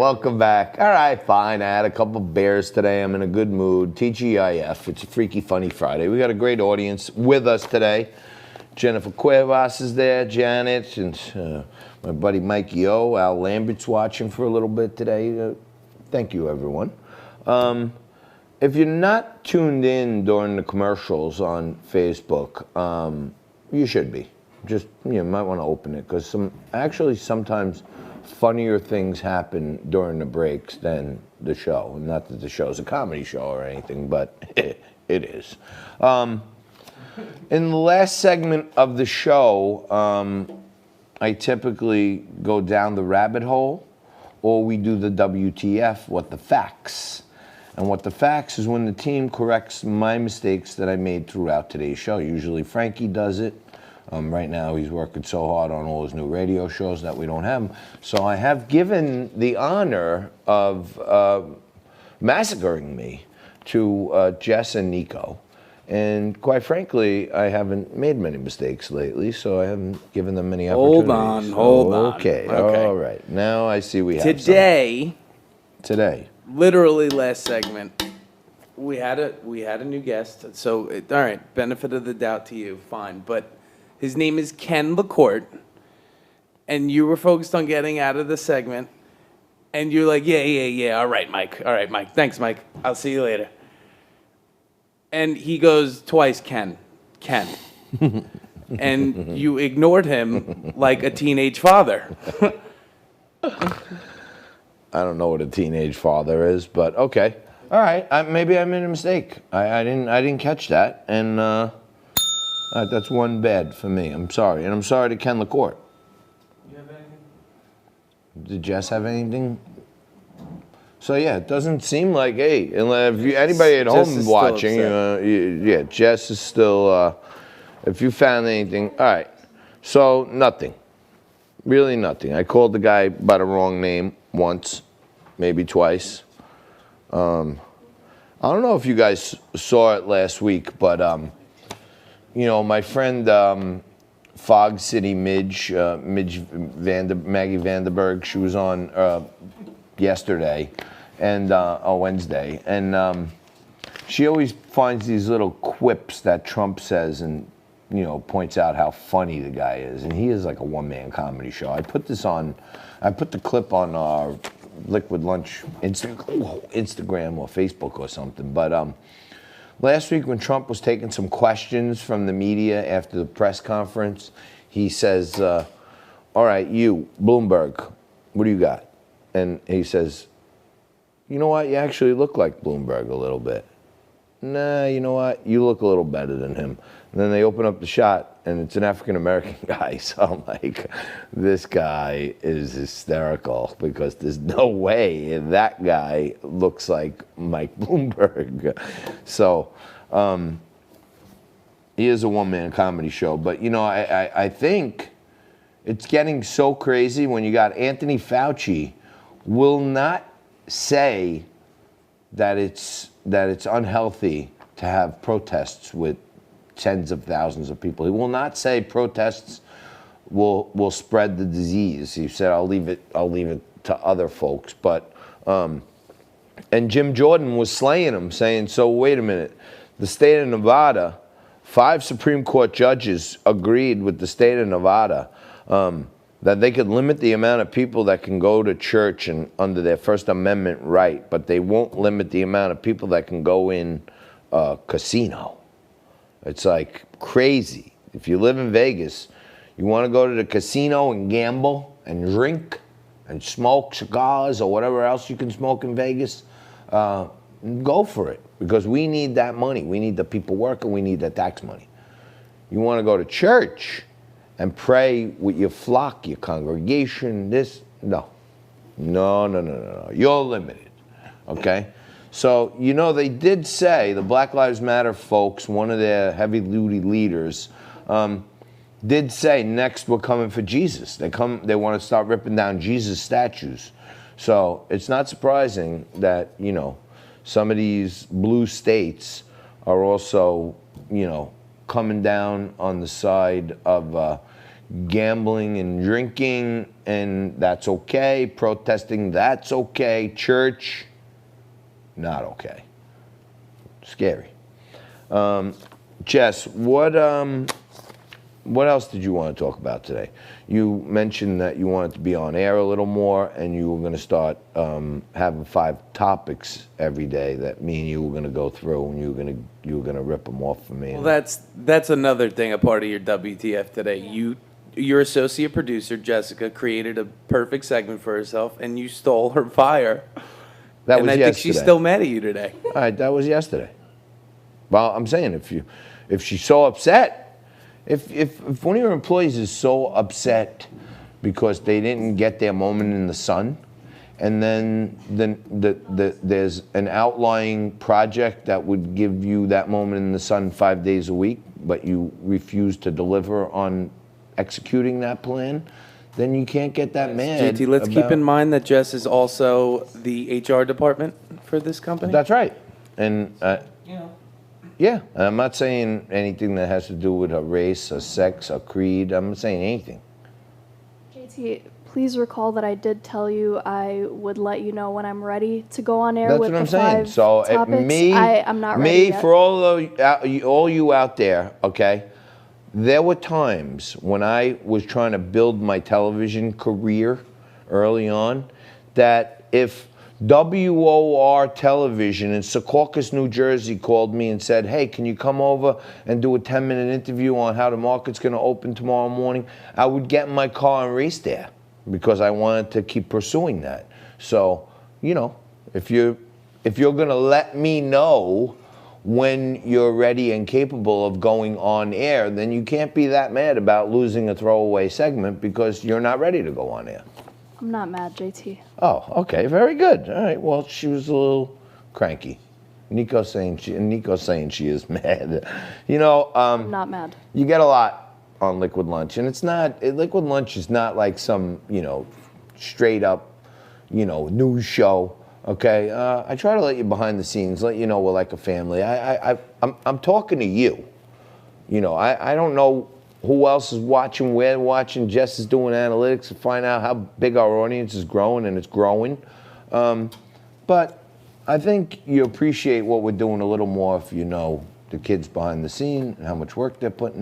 welcome back. All right, fine. I had a couple beers today. I'm in a good mood. TGIF. It's a Freaky Funny Friday. We got a great audience with us today. Jennifer Cuevas is there, Janet, and my buddy Mikey O. Al Lambert's watching for a little bit today. Thank you, everyone. If you're not tuned in during the commercials on Facebook, you should be. Just, you might want to open it, because sometimes funnier things happen during the breaks than the show. Not that the show's a comedy show or anything, but it is. In the last segment of the show, I typically go down the rabbit hole, or we do the WTF, what the facts. And what the facts is when the team corrects my mistakes that I made throughout today's show. Usually Frankie does it. Right now he's working so hard on all his new radio shows that we don't have him. So I have given the honor of massacring me to Jess and Nico. And quite frankly, I haven't made many mistakes lately, so I haven't given them many opportunities. Hold on. Okay, all right. Now I see we have Today, literally last segment, we had a new guest. So, all right, benefit of the doubt to you, fine. But his name is Ken LaCourte, and you were focused on getting out of the segment, and you're like, yeah, all right, Mike. Thanks, Mike. I'll see you later. And he goes twice, Ken. And you ignored him like a teenage father. I don't know what a teenage father is, but okay. All right, maybe I made a mistake. I didn't catch that, and that's one bad for me. I'm sorry, and I'm sorry to Ken LaCourte. You have anything? Did Jess have anything? So yeah, it doesn't seem like, hey, if anybody at home watching, Jess is still. If you found anything, all right. So nothing, really nothing. I called the guy by the wrong name once, maybe twice. I don't know if you guys saw it last week, but my friend Fog City Maggie Vanderberg, she was on yesterday and Wednesday, and she always finds these little quips that Trump says and points out how funny the guy is, and he is like a one-man comedy show. I put the clip on our Liquid Lunch Instagram or Facebook or something, but last week when Trump was taking some questions from the media after the press conference, he says, all right, you, Bloomberg, what do you got? And he says, you know what? You actually look like Bloomberg a little bit. Nah, you know what? You look a little better than him. And then they open up the shot, and it's an African-American guy. So I'm like, this guy is hysterical, because there's no way that guy looks like Mike Bloomberg. So he is a one-man comedy show. But, I think it's getting so crazy when you got Anthony Fauci will not say that it's unhealthy to have protests with tens of thousands of people. He will not say protests will spread the disease. He said, I'll leave it to other folks. But and Jim Jordan was slaying him, saying, so wait a minute, the state of Nevada, 5 Supreme Court judges agreed with the state of Nevada that they could limit the amount of people that can go to church and under their First Amendment right, but they won't limit the amount of people that can go in a casino. It's like crazy. If you live in Vegas, you want to go to the casino and gamble and drink and smoke cigars or whatever else you can smoke in Vegas, go for it, because we need that money. We need the people working. We need the tax money. You want to go to church and pray with your flock, your congregation, no. You're limited, okay? So, they did say, the Black Lives Matter folks, one of their heavy-duty leaders, did say, next we're coming for Jesus. They want to start ripping down Jesus statues. So it's not surprising that, some of these blue states are also, coming down on the side of Gambling and drinking, and that's okay. Protesting, that's okay. Church, not okay. Scary. Jess, what else did you want to talk about today? You mentioned that you wanted to be on air a little more, and you were going to start having 5 topics every day that me and you were going to go through, and you were going to rip them off for me. Well, that's another thing, a part of your WTF today. Your associate producer, Jessica, created a perfect segment for herself, and you stole her fire. That was and I yesterday. think she's still mad at you today. All right, that was yesterday. Well, I'm saying if she's so upset, if one of your employees is so upset because they didn't get their moment in the sun, and then there's an outlying project that would give you that moment in the sun 5 days a week, but you refuse to deliver on executing that plan, then you can't get that mad. JT, let's keep in mind that Jess is also the HR department for this company. That's right. And yeah, I'm not saying anything that has to do with her race, her sex, her creed. I'm not saying anything. JT, please recall that I did tell you I would let you know when I'm ready to go on air That's with what I'm the saying. 5 So topics. I'm not ready me yet. for all you out there, okay? There were times when I was trying to build my television career early on that if WOR Television in Secaucus, New Jersey called me and said, hey, can you come over and do a 10-minute interview on how the market's going to open tomorrow morning, I would get in my car and race there because I wanted to keep pursuing that. So, if you're going to let me know when you're ready and capable of going on air, then you can't be that mad about losing a throwaway segment because you're not ready to go on air. I'm not mad, JT. Oh, okay, very good. All right, well, she was a little cranky. Nico's saying she is mad. I'm not mad. You get a lot on Liquid Lunch, and Liquid Lunch is not like some, straight up, news show. Okay, I try to let you behind the scenes, let you know we're like a family. I'm talking to you. I don't know who else is watching, where they're watching. Jess is doing analytics to find out how big our audience is growing, and it's growing. But I think you appreciate what we're doing a little more if you know the kids behind the scene and how much work they're putting in.